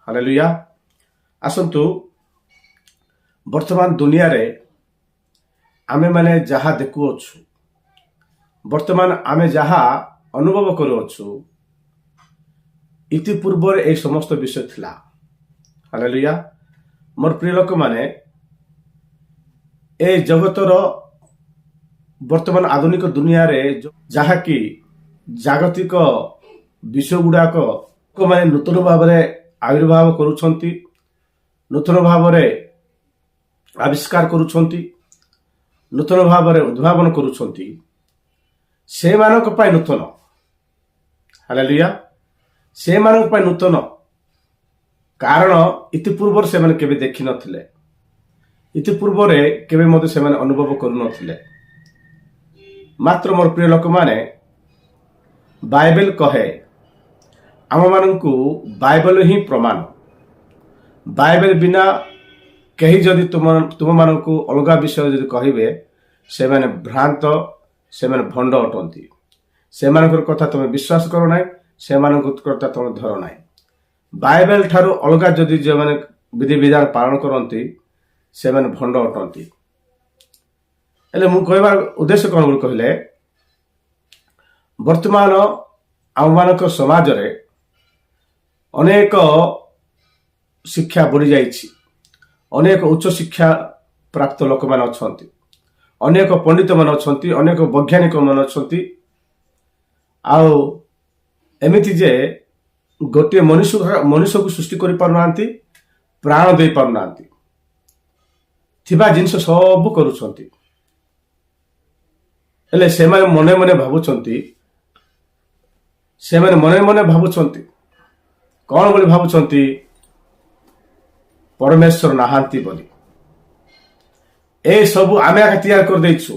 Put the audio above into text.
Hallelujah. आसंतु वर्तमान दुनिया रे आमे माने जहा देखुअछु, वर्तमान आमे जहा अनुभव करुअछु, इति पूर्व ए समस्त विषय थिला। हालेलुया। मोर प्रिय लोक माने ए जगतर वर्तमान आधुनिक दुनिया रे जहा कि जागतिक विषय गुड़ाक माने नूतन भाव आविर्भाव करुछंती, नूतन भाव आविष्कार करुछंती, नूतन भाव उद्भावन करुछंती, से मानक पाई नूतन। हालेलुया। से मानक पाई नूतन कारण इति पूर्व से माने केबे देखि नथिले, इति पूर्व रे केबे मते से माने अनुभव करू नथिले। मात्र मोर प्रिय लोक माने बाइबल कहे आम मानकु बाइबल ही प्रमाण। बाइबल बिना कहीं जदि तुम मानकु अलगा विषय जदि कहिबे से माने भ्रांत, से माने भंड अटंती। से मानकर कथा तुम विश्वास करो नाही, से मानकर कथा तुम धर नाही। बाइबल ठारू अलगा जदि जे माने विधि विधान पालन करंती से माने भंड अटंती। एले मु कहबार उद्देश्य कोन बोल कहले, वर्तमान आम मानक समाज रे अनेक शिक्षा बढ़ी जाइछि, अनेक उच्च शिक्षा प्राप्त लोक मान अछंती, अनेक पंडित मान अछंती, अनेक वैज्ञानिक मान अछंती। आउ एमिति जे गोटे मनुष्य को सृष्टि करि पारुनांती, प्राण दे पारुनांती, थिबा जिंस सब करूछंती। एले से माने मने मने भाबुछंती, से माने मने मने भाबुछंती कौन बोली भाबुछंती, परमेश्वर नाहांती बोली। ए सब आमे तैयार कर देइछु,